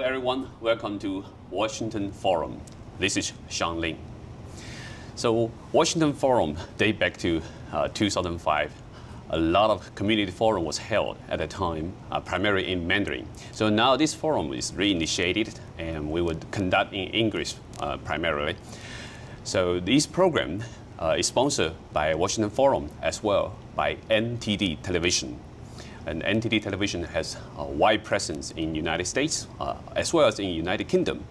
everyone, welcome to Washington Forum. This is Sean Lin. So Washington Forum dates back to 2005. A lot of community forum was held at the time, primarily in Mandarin. So now this forum is reinitiated and we would conduct in English primarily. So this program is sponsored by Washington Forum as well by NTD Television. And NTD Television has a wide presence in the United States as well as in the United Kingdom.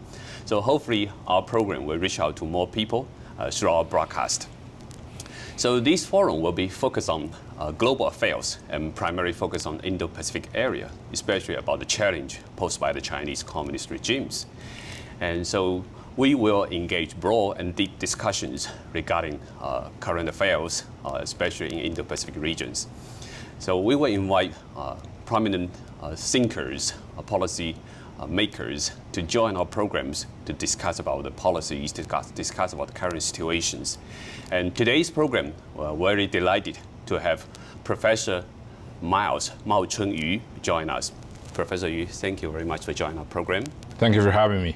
So hopefully our program will reach out to more people through our broadcast. So this forum will be focused on global affairs and primarily focused on Indo-Pacific area, especially about the challenge posed by the Chinese communist regimes. And so we will engage broad and deep discussions regarding current affairs, especially in Indo-Pacific regions. So we will invite prominent thinkers, policy makers to join our programs to discuss about the policies, discuss about the current situations. And today's program, we're very delighted to have Professor Mao Chengyu join us. Professor Yu, thank you very much for joining our program. Thank you for having me.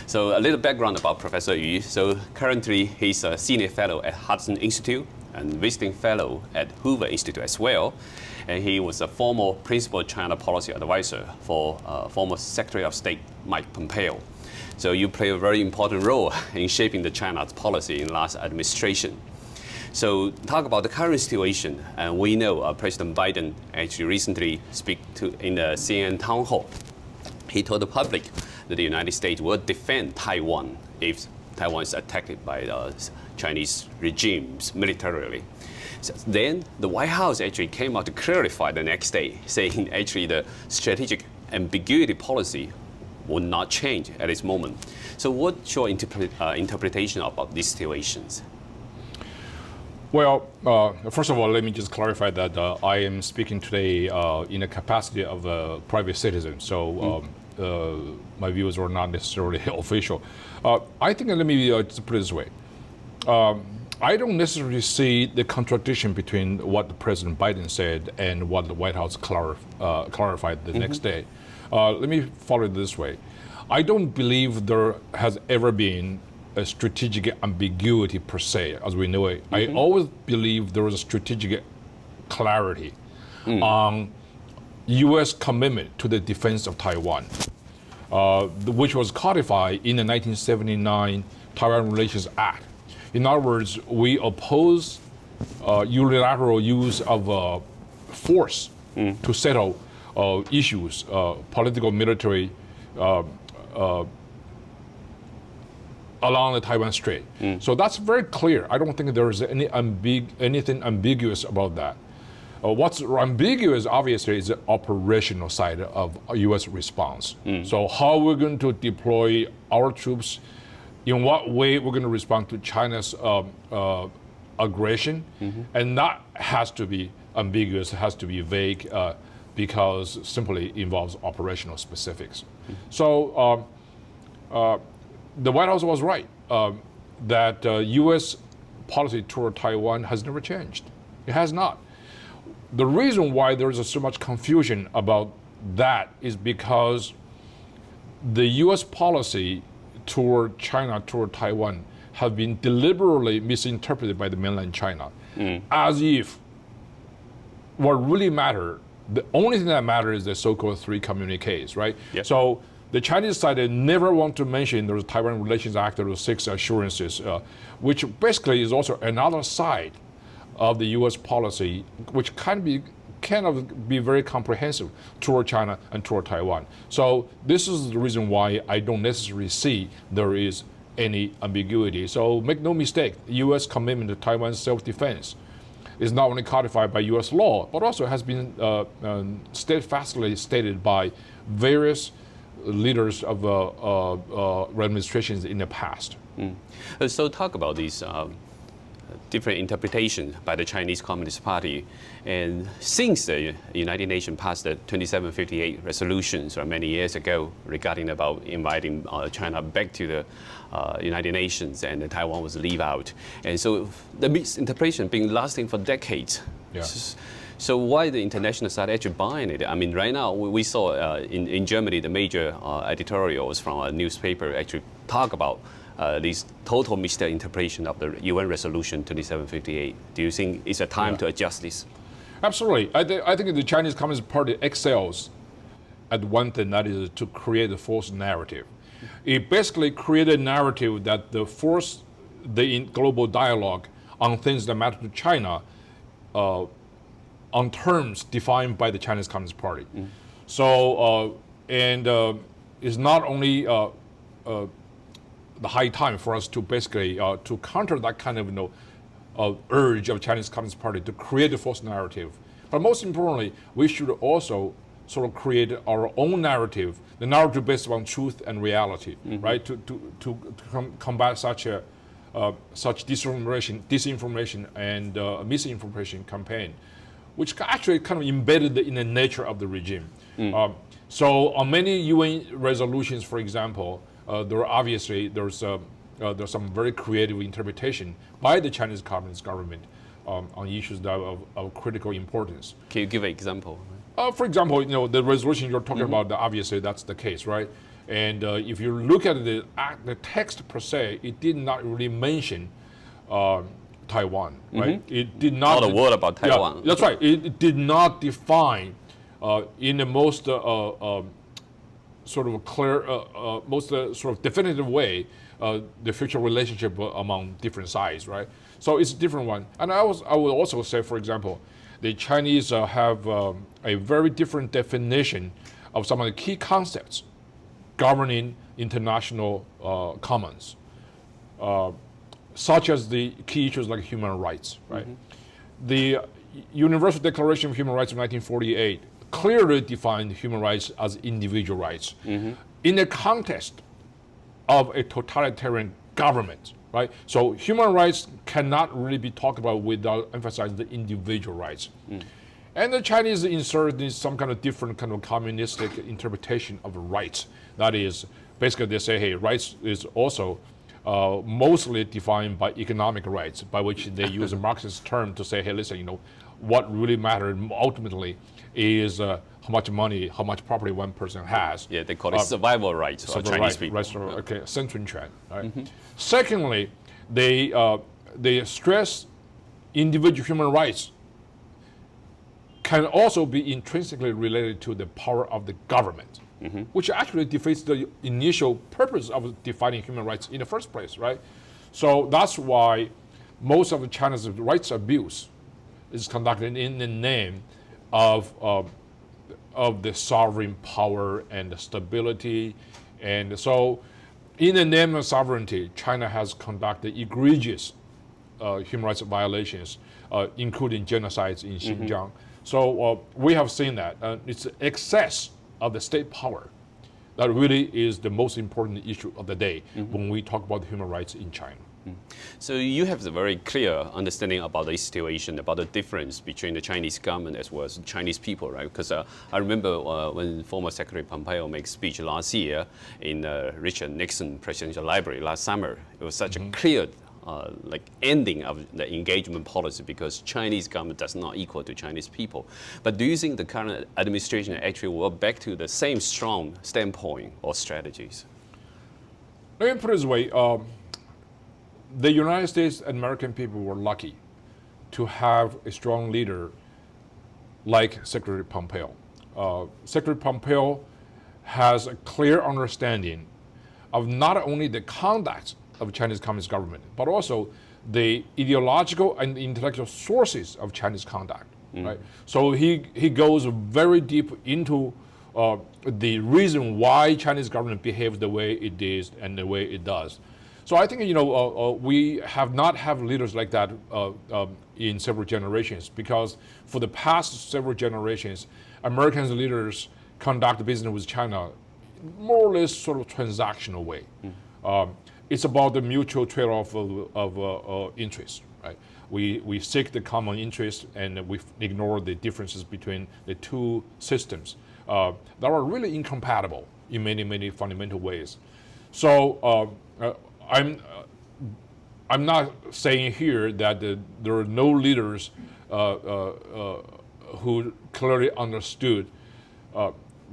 So a little background about Professor Yu. So currently he's a senior fellow at Hudson Institute and visiting fellow at Hoover Institute as well. And he was a former principal China policy advisor for former Secretary of State Mike Pompeo. So you play a very important role in shaping the China's policy in last administration. So talk about the current situation. And we know President Biden actually recently in the CNN town hall. He told the public that the United States will defend Taiwan if Taiwan is attacked by the Chinese regimes militarily. So then the White House actually came out to clarify the next day, saying actually the strategic ambiguity policy will not change at this moment. So what's your interpretation about these situations? Well, first of all, let me just clarify that I am speaking today in the capacity of a private citizen. So my views are not necessarily official. I think, let me just put it this way. I don't necessarily see the contradiction between what President Biden said and what the White House clarified the next day. Let me follow it this way. I don't believe there has ever been a strategic ambiguity per se, as we know it. I always believe there was a strategic clarity on U.S. commitment to the defense of Taiwan, which was codified in the 1979 Taiwan Relations Act. In other words, we oppose unilateral use of force to settle issues, political, military, along the Taiwan Strait. So that's very clear. I don't think there is anything ambiguous about that. What's ambiguous, obviously, is the operational side of U.S. response. So how we're going to deploy our troops, in what way we're going to respond to China's aggression, and that has to be ambiguous, it has to be vague, because simply involves operational specifics. So the White House was right that U.S. policy toward Taiwan has never changed. It has not. The reason why there is so much confusion about that is because the U.S. policy toward China, toward Taiwan, have been deliberately misinterpreted by the mainland China, as if what really matters, the only thing that matters is the so-called three communiques, right? Yep. So the Chinese side never want to mention the Taiwan Relations Act, those 6 assurances, which basically is also another side of the U.S. policy, which can be very comprehensive toward China and toward Taiwan. So this is the reason why I don't necessarily see there is any ambiguity. So make no mistake, U.S. commitment to Taiwan's self-defense is not only codified by U.S. law, but also has been steadfastly stated by various leaders of administrations in the past. So talk about these different interpretations by the Chinese Communist Party. And since the United Nations passed the 2758 resolutions many years ago regarding about inviting China back to the United Nations, and Taiwan was leave out. And so the misinterpretation been lasting for decades. Yeah. So why the international side actually buying it? I mean, right now we saw in Germany the major editorials from a newspaper actually talk about this total misinterpretation of the UN Resolution 2758. Do you think it's a time to adjust this? Absolutely. I think the Chinese Communist Party excels at one thing, that is to create a false narrative. It basically created a narrative that forced the global dialogue on things that matter to China on terms defined by the Chinese Communist Party. So, it's not only the high time for us to basically to counter that kind of urge of Chinese Communist Party to create a false narrative, but most importantly, we should also sort of create our own narrative, the narrative based on truth and reality, right? To combat such disinformation and misinformation campaign, which actually kind of embedded in the nature of the regime. So on many UN resolutions, for example, there's some very creative interpretation by the Chinese Communist government on issues that of critical importance. Can you give an example? For example, the resolution you're talking about, obviously that's the case, right? And if you look at the text per se, it did not really mention Taiwan, right? It did not. Not a word about Taiwan. Yeah, that's right. It did not define in the most sort of clear, most sort of definitive way the future relationship among different sides, right? So it's a different one. And I would also say, for example, the Chinese have a very different definition of some of the key concepts governing international commons, such as the key issues like human rights, right? The Universal Declaration of Human Rights of 1948 clearly defined human rights as individual rights in the context of a totalitarian government, right? So human rights cannot really be talked about without emphasizing the individual rights. And the Chinese inserted some kind of different kind of communistic interpretation of rights. That is, basically they say, hey, rights is also mostly defined by economic rights, by which they use a Marxist term to say, hey, listen, what really mattered ultimately is how much money, how much property one person has. Yeah, they call it survival rights for Chinese people. Okay, Central trend. Right? Secondly, they stress individual human rights can also be intrinsically related to the power of the government, which actually defeats the initial purpose of defining human rights in the first place, right? So that's why most of China's rights abuse is conducted in the name of the sovereign power and the stability. And so in the name of sovereignty, China has conducted egregious human rights violations, including genocides in Xinjiang. So we have seen that. It's excess of the state power that really is the most important issue of the day when we talk about human rights in China. So you have a very clear understanding about the situation, about the difference between the Chinese government as well as the Chinese people, right? Because I remember when former Secretary Pompeo made a speech last year in Richard Nixon Presidential Library last summer. It was such a clear ending of the engagement policy because Chinese government does not equal to Chinese people. But do you think the current administration actually will back to the same strong standpoint or strategies? Let me put it this way. The United States and American people were lucky to have a strong leader like Secretary Pompeo. Secretary Pompeo has a clear understanding of not only the conduct of Chinese Communist government, but also the ideological and intellectual sources of Chinese conduct. Right? So he goes very deep into the reason why Chinese government behaves the way it is and the way it does. So I think we have not had leaders like that in several generations, because for the past several generations, American leaders conduct business with China more or less sort of transactional way. It's about the mutual trade-off of interest, right? We seek the common interest and we ignore the differences between the two systems that are really incompatible in many fundamental ways. So I'm not saying here that there are no leaders who clearly understood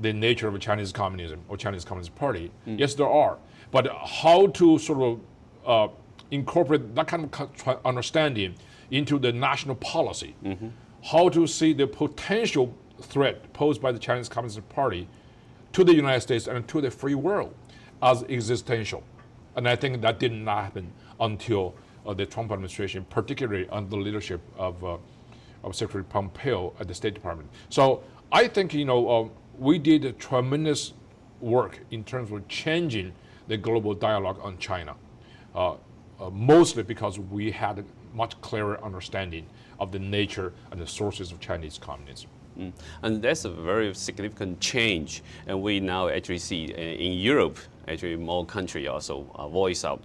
the nature of Chinese communism or Chinese Communist Party. Yes, there are. But how to sort of incorporate that kind of understanding into the national policy, how to see the potential threat posed by the Chinese Communist Party to the United States and to the free world as existential. And I think that did not happen until the Trump administration, particularly under the leadership of Secretary Pompeo at the State Department. So I think we did a tremendous work in terms of changing the global dialogue on China, mostly because we had a much clearer understanding of the nature and the sources of Chinese communism. And that's a very significant change. And we now actually see in Europe, actually more countries also voice out,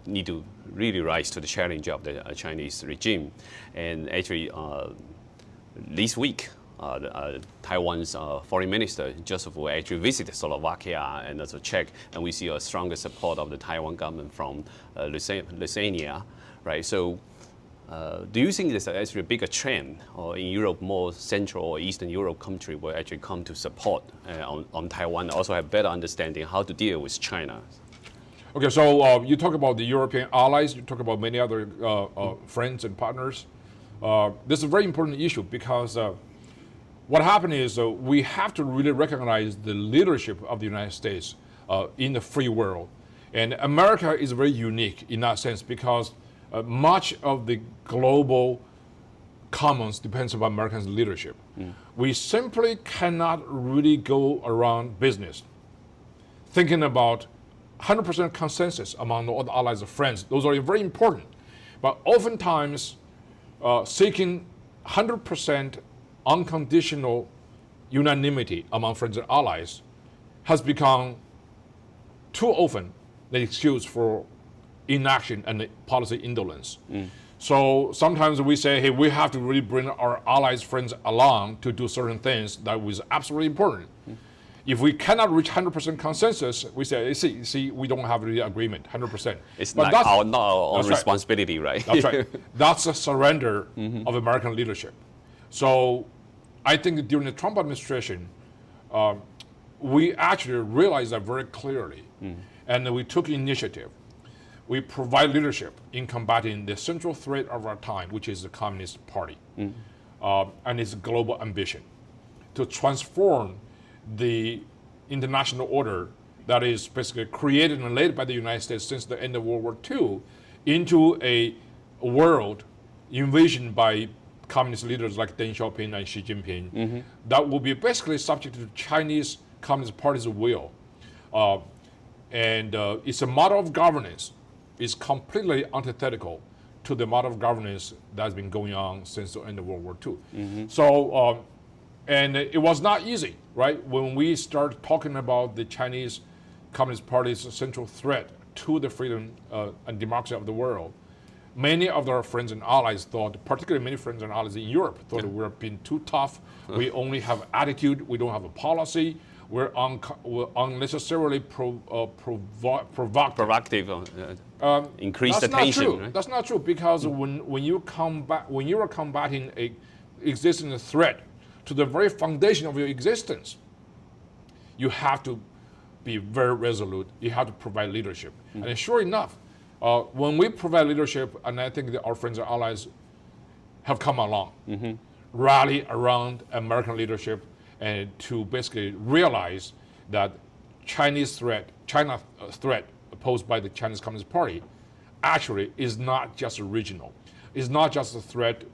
need to really rise to the challenge of the Chinese regime. And actually, this week, Taiwan's foreign minister Joseph will actually visit Slovakia and also Czech, and we see a stronger support of the Taiwan government from Lithuania, right? So, do you think there's actually a bigger trend, or in Europe, more Central or Eastern Europe country will actually come to support on Taiwan, also have better understanding how to deal with China? Okay, so you talk about the European allies, you talk about many other friends and partners. This is a very important issue because what happened is we have to really recognize the leadership of the United States in the free world. And America is very unique in that sense because much of the global commons depends on Americans' leadership. We simply cannot really go around business thinking about 100% consensus among all the allies and friends. Those are very important. But oftentimes, seeking 100% unconditional unanimity among friends and allies has become too often the excuse for inaction and policy indolence. So sometimes we say, hey, we have to really bring our allies, friends along to do certain things that was absolutely important. If we cannot reach 100% consensus, we say, see, we don't have the agreement, 100%. It's but not our own responsibility, right? That's right. That's a surrender of American leadership. So I think during the Trump administration, we actually realized that very clearly. And we took initiative. We provide leadership in combating the central threat of our time, which is the Communist Party and its global ambition to transform the international order that is basically created and led by the United States since the end of World War II into a world envisioned by communist leaders like Deng Xiaoping and Xi Jinping that will be basically subject to Chinese Communist Party's will. And it's a model of governance. It's completely antithetical to the model of governance that's been going on since the end of World War II. So, and it was not easy, right? When we start talking about the Chinese Communist Party's central threat to the freedom and democracy of the world, many of our friends and allies thought, particularly many friends and allies in Europe, thought we were being too tough. We only have attitude. We don't have a policy. We're unnecessarily provocative. Increase the tension. Right? That's not true because when you are combating a existing threat to the very foundation of your existence, you have to be very resolute. You have to provide leadership. And sure enough, when we provide leadership, and I think that our friends and allies have come along, rally around American leadership and to basically realize that China threat posed by the Chinese Communist Party actually is not just regional. It's not just a threat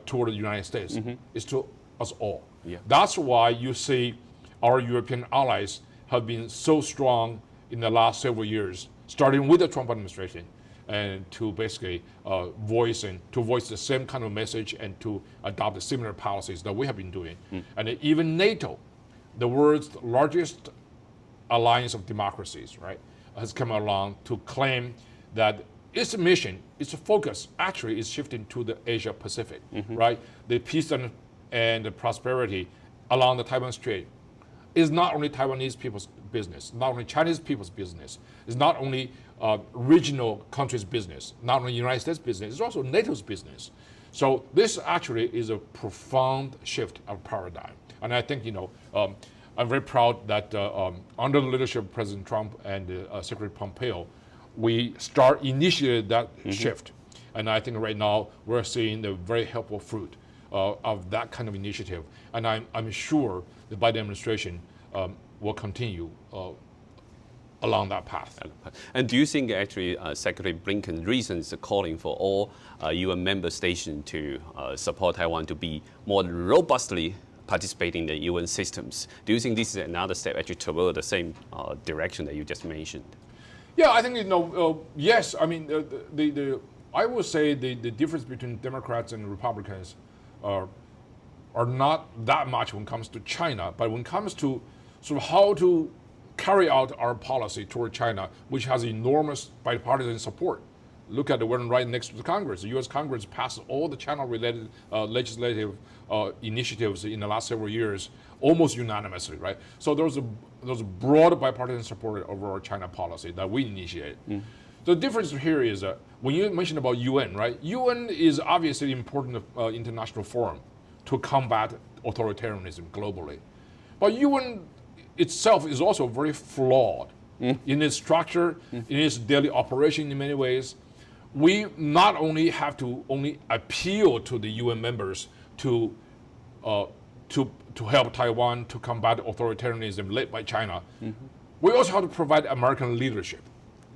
toward the United States. It's to us all. That's why you see our European allies have been so strong in the last several years, starting with the Trump administration, and to basically voice the same kind of message and to adopt the similar policies that we have been doing. And even NATO, the world's largest alliance of democracies, right, has come along to claim that its mission, its focus actually is shifting to the Asia-Pacific, right? The peace and the prosperity along the Taiwan Strait is not only Taiwanese people's business, not only Chinese people's business, it's not only regional countries' business, not only United States business, it's also NATO's business. So this actually is a profound shift of paradigm. And I think, I'm very proud that under the leadership of President Trump and Secretary Pompeo, we initiated that shift. And I think right now we're seeing the very helpful fruit of that kind of initiative. And I'm sure the Biden administration will continue along that path. And do you think actually Secretary Blinken's reasons calling for all UN member stations to support Taiwan to be more robustly participating in the UN systems, do you think this is another step actually toward the same direction that you just mentioned? Yeah, I think, yes. I mean, I would say the difference between Democrats and Republicans are not that much when it comes to China, but when it comes to sort of how to carry out our policy toward China, which has enormous bipartisan support. Look at the one right next to the Congress. The U.S. Congress passed all the China-related legislative initiatives in the last several years, almost unanimously, right? So there's a broad bipartisan support over our China policy that we initiated. The difference here is when you mentioned about UN, right? UN is obviously an important international forum to combat authoritarianism globally. But UN itself is also very flawed in its structure, in its daily operation in many ways. We not only have to only appeal to the UN members to help Taiwan to combat authoritarianism led by China, we also have to provide American leadership.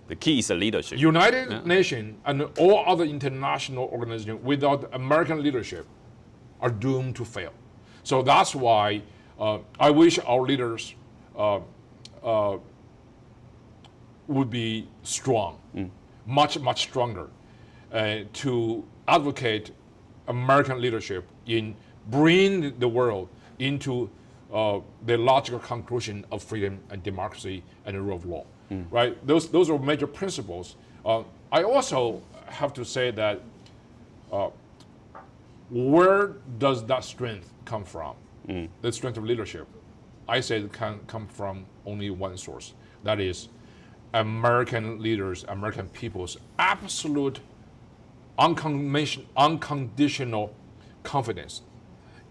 The key is the leadership. United Nations and all other international organizations without American leadership are doomed to fail. So that's why I wish our leaders would be strong, much stronger, to advocate American leadership in bringing the world into the logical conclusion of freedom and democracy and the rule of law. Right? Those are major principles. I also have to say that where does that strength come from? The strength of leadership, I say it can come from only one source. That is American leaders, American people's absolute unconditional confidence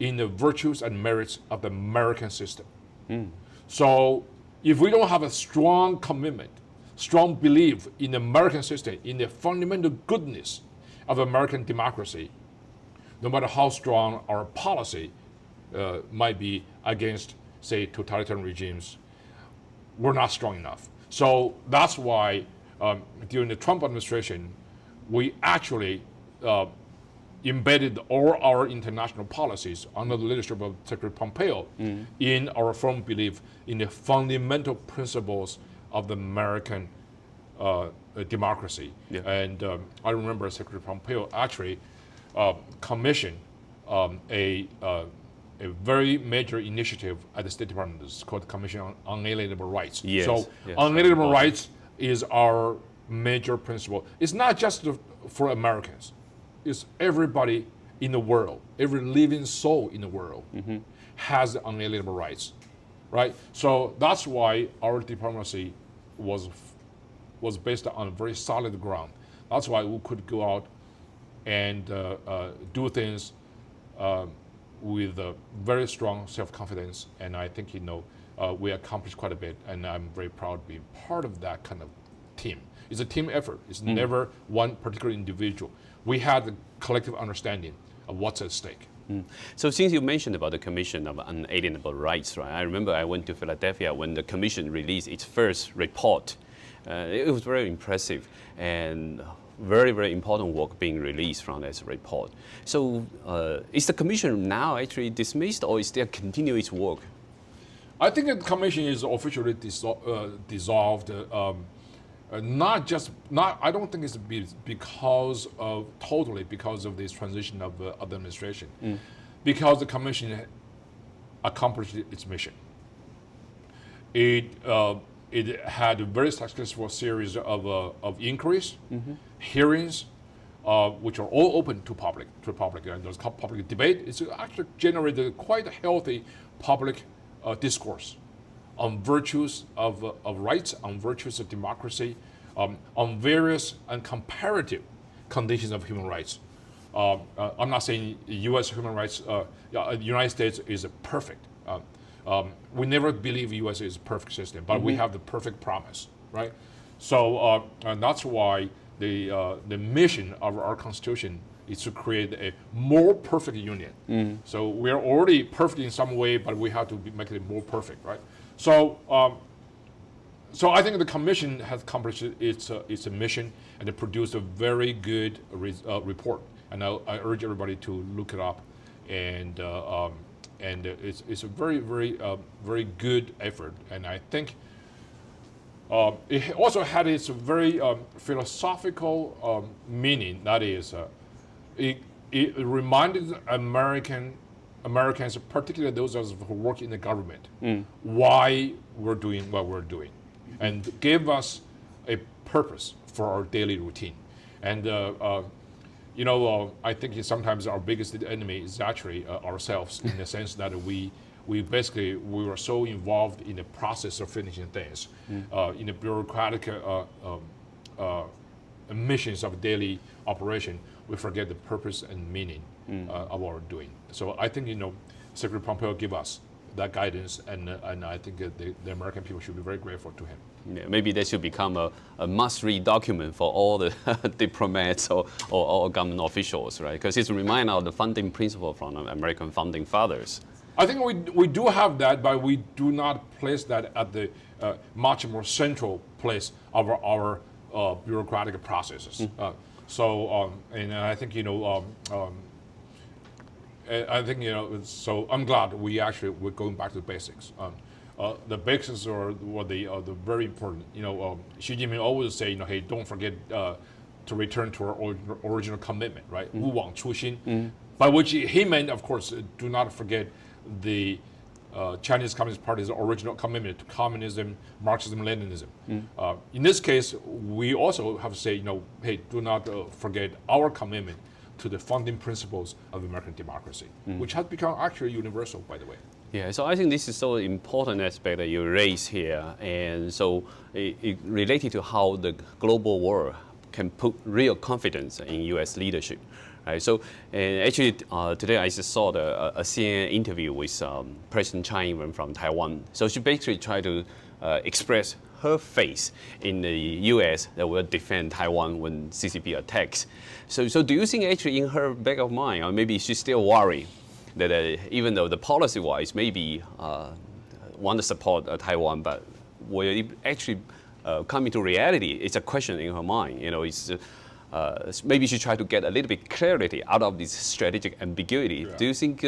in the virtues and merits of the American system. So if we don't have a strong commitment, strong belief in the American system, in the fundamental goodness of American democracy, no matter how strong our policy might be against, say, totalitarian regimes, we're not strong enough. So that's why during the Trump administration, we actually embedded all our international policies under the leadership of Secretary Pompeo in our firm belief in the fundamental principles of the American democracy. Yeah. And I remember Secretary Pompeo actually commissioned a very major initiative at the State Department. It's called the Commission on Unalienable Rights. Yes. So unalienable rights is our major principle. It's not just for Americans. It's everybody in the world, every living soul in the world has the unalienable rights, right? So that's why our diplomacy was based on very solid ground. That's why we could go out and do things with a very strong self-confidence, and I think we accomplished quite a bit, and I'm very proud to be part of that kind of team. It's a team effort. It's never one particular individual. We had the collective understanding of what's at stake. So since you mentioned about the Commission of Unalienable Rights, right? I remember I went to Philadelphia when the Commission released its first report. It was very impressive and very, very important work being released from this report. So is the Commission now actually dismissed, or is there continue its work? I think the Commission is officially dissolved. I don't think it's totally because of this transition of the administration, because the Commission accomplished its mission. It had a very successful series of inquiries, hearings, which are all open to public, and there's public debate. It's actually generated quite a healthy public discourse on virtues of rights, on virtues of democracy, on various and comparative conditions of human rights. I'm not saying U.S. human rights, United States is perfect. We never believe U.S. is a perfect system, but we have the perfect promise, right? So and that's why the mission of our Constitution is to create a more perfect union. So we're already perfect in some way, but we have to make it more perfect, right? So so I think the Commission has accomplished its mission, and it produced a very good report. And I urge everybody to look it up, and it's a very, very good effort. And I think it also had its very philosophical meaning. That is, it reminded Americans, particularly those of us who work in the government, why we're doing what we're doing, and gave us a purpose for our daily routine. And I think sometimes our biggest enemy is actually ourselves, in the sense that we were so involved in the process of finishing things, in the bureaucratic missions of daily operation. We forget the purpose and meaning of our doing. So I think Secretary Pompeo give us that guidance, and I think the American people should be very grateful to him. Yeah, maybe that should become a must-read document for all the diplomats or government officials, right? Because it's a reminder of the founding principle from American founding fathers. I think we do have that, but we do not place that at the much more central place of our bureaucratic processes. And I think so I'm glad we're going back to the basics. The basics are the very important. Xi Jinping always say, hey, don't forget to return to our original commitment, right? 勿忘初心, by which he meant, of course, do not forget the Chinese Communist Party's original commitment to communism, Marxism, Leninism. In this case, we also have to say, hey, do not forget our commitment to the founding principles of American democracy, which has become actually universal, by the way. Yeah, so I think this is so important aspect that you raise here, and so it related to how the global world can put real confidence in U.S. leadership. Right, so actually today I just saw a CNN interview with President Tsai Ing-wen from Taiwan. So she basically tried to express her faith in the U.S. that will defend Taiwan when CCP attacks. So do you think actually in her back of mind, or maybe she's still worried that even though the policy-wise maybe want to support Taiwan, but will it actually come into reality? It's a question in her mind. Maybe she tried to get a little bit clarity out of this strategic ambiguity. Yeah. Do you think,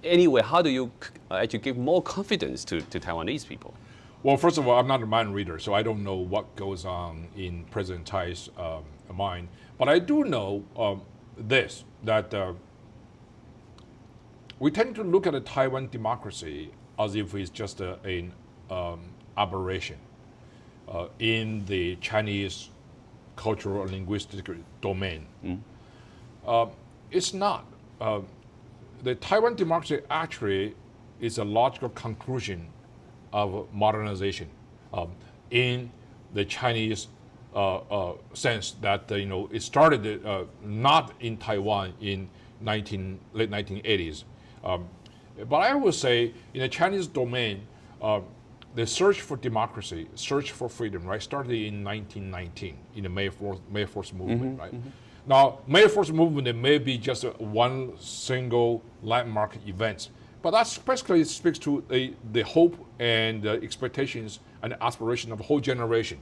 anyway, how do you actually give more confidence to Taiwanese people? Well, first of all, I'm not a mind reader, so I don't know what goes on in President Tsai's mind. But I do know that we tend to look at a Taiwan democracy as if it's just an aberration in the Chinese cultural and linguistic domain. It's not. The Taiwan democracy actually is a logical conclusion of modernization in the Chinese sense that it started not in Taiwan in late 1980s. But I would say in the Chinese domain, the search for democracy, search for freedom, right, started in 1919 in the May 4th movement, right? Now, May 4th movement, it may be just one single landmark event, but that basically speaks to the hope and the expectations and the aspiration of a whole generation.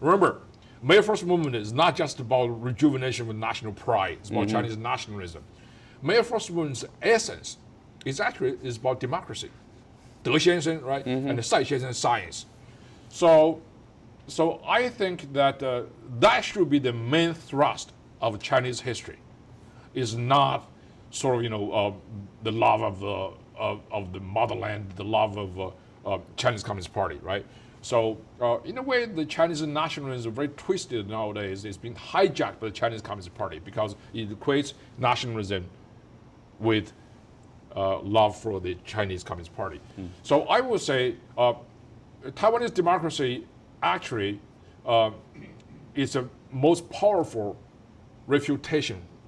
Remember, May 1st movement is not just about rejuvenation with national pride. It's about Chinese nationalism. May 1st movement's essence is about democracy. De Xiansheng, right, and the Sai Xiansheng science. So I think that that should be the main thrust of Chinese history. Is not sort of the love of the motherland, the love of Chinese Communist Party, right? So in a way, the Chinese nationalism is very twisted nowadays. It's been hijacked by the Chinese Communist Party because it equates nationalism with love for the Chinese Communist Party. So I would say Taiwanese democracy actually is a most powerful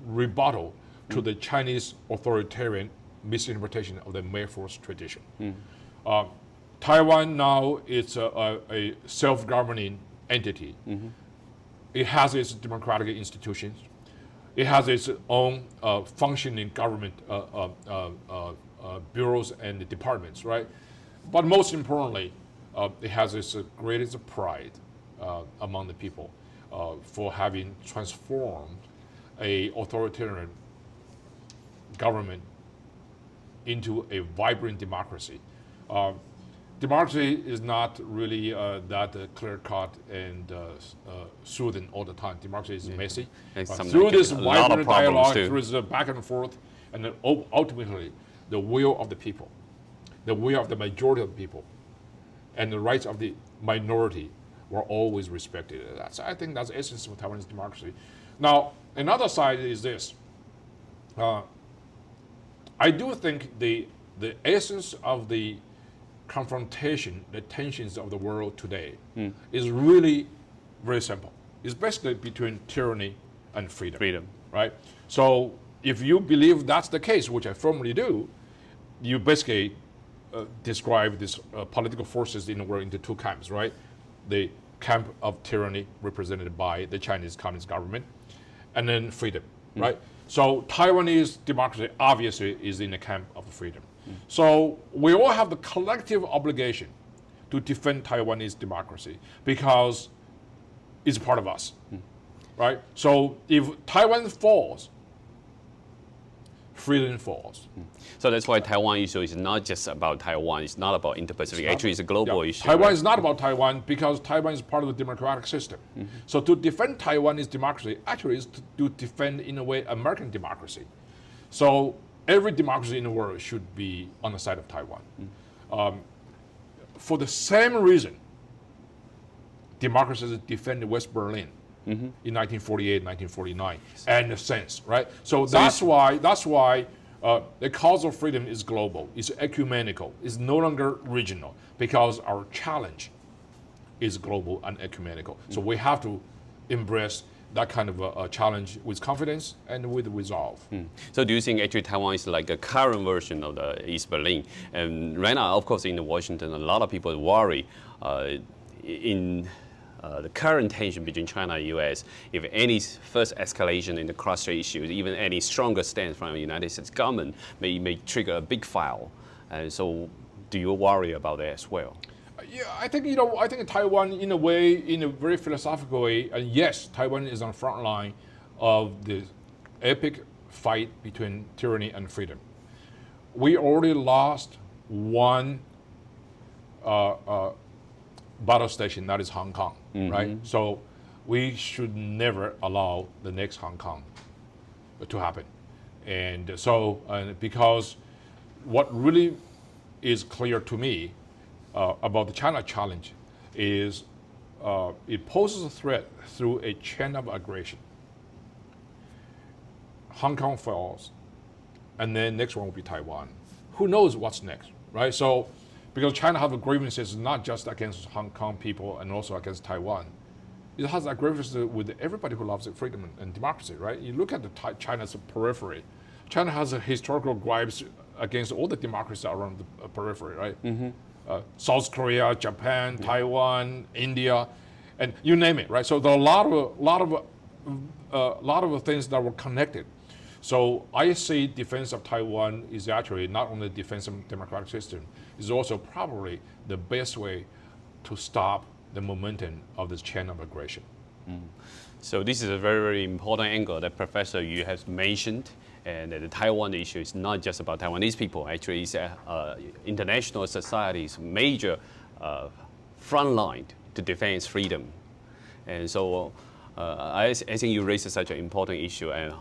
rebuttal to the Chinese authoritarian misinterpretation of the May 4th tradition. Taiwan now is a self-governing entity. It has its democratic institutions. It has its own functioning government bureaus and departments, right? But most importantly, it has its greatest pride among the people for having transformed a authoritarian government into a vibrant democracy. Democracy is not really that clear-cut and soothing all the time. Democracy is messy. But through this vibrant dialogue, through this back and forth, and then ultimately the will of the people, the will of the majority of the people, and the rights of the minority were always respected. I think that's the essence of Taiwanese democracy. Now, another side is this. I do think the essence of the confrontation, the tensions of the world today is really very simple. It's basically between tyranny and freedom. Right? So if you believe that's the case, which I firmly do, you basically describe these political forces in the world into two camps, right? The camp of tyranny represented by the Chinese Communist government, and then freedom, right? So Taiwanese democracy obviously is in the camp of freedom. So we all have the collective obligation to defend Taiwanese democracy because it's part of us, right? So if Taiwan falls, freedom falls. So that's why Taiwan issue is not just about Taiwan. It's not about Indo-Pacific. Actually, it's a global issue. Taiwan right? is not about Taiwan because Taiwan is part of the democratic system. So to defend Taiwanese democracy actually is to defend, in a way, American democracy. So every democracy in the world should be on the side of Taiwan. For the same reason, democracies defended West Berlin in 1948, 1949, and since, right? So that's why the cause of freedom is global, it's ecumenical, it's no longer regional, because our challenge is global and ecumenical. So we have to embrace that kind of a challenge with confidence and with resolve. So do you think actually Taiwan is like a current version of the East Berlin? And right now, of course, in Washington, a lot of people worry in the current tension between China and U.S., if any first escalation in the cross-strait issues, even any stronger stance from the United States government may trigger a big file. So do you worry about that as well? Yeah, I think Taiwan, in a way, in a very philosophical way, and yes, Taiwan is on the front line of the epic fight between tyranny and freedom. We already lost one battle station, that is Hong Kong, right? So we should never allow the next Hong Kong to happen. And so, because what really is clear to me about the China challenge is it poses a threat through a chain of aggression. Hong Kong falls, and then next one will be Taiwan. Who knows what's next, right? So, because China has grievances not just against Hong Kong people and also against Taiwan. It has grievances with everybody who loves freedom and democracy, right? You look at China's periphery. China has historical gripes against all the democracies around the periphery, right? South Korea, Japan, Taiwan, India, and you name it, right? So there are a lot of things that were connected. So I see defense of Taiwan is actually not only defense of the democratic system, it's also probably the best way to stop the momentum of this chain of aggression. So this is a very, very important angle that Professor Yu has mentioned, and the Taiwan issue is not just about Taiwanese people. Actually, it's international society's major front line to defend its freedom. And so I think you raised such an important issue, and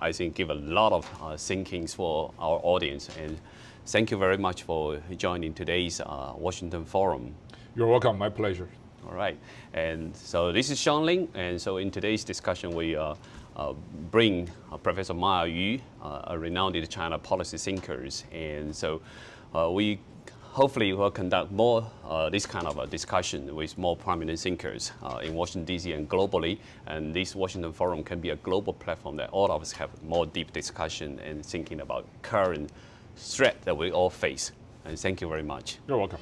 I think give a lot of thinkings for our audience. And thank you very much for joining today's Washington Forum. You're welcome, my pleasure. All right, and so this is Sean Lin, and so in today's discussion we bring Professor Ma Yu, a renowned China policy thinkers, and so we hopefully we'll conduct more this kind of a discussion with more prominent thinkers in Washington, D.C. and globally. And this Washington Forum can be a global platform that all of us have more deep discussion and thinking about current threat that we all face. And thank you very much. You're welcome.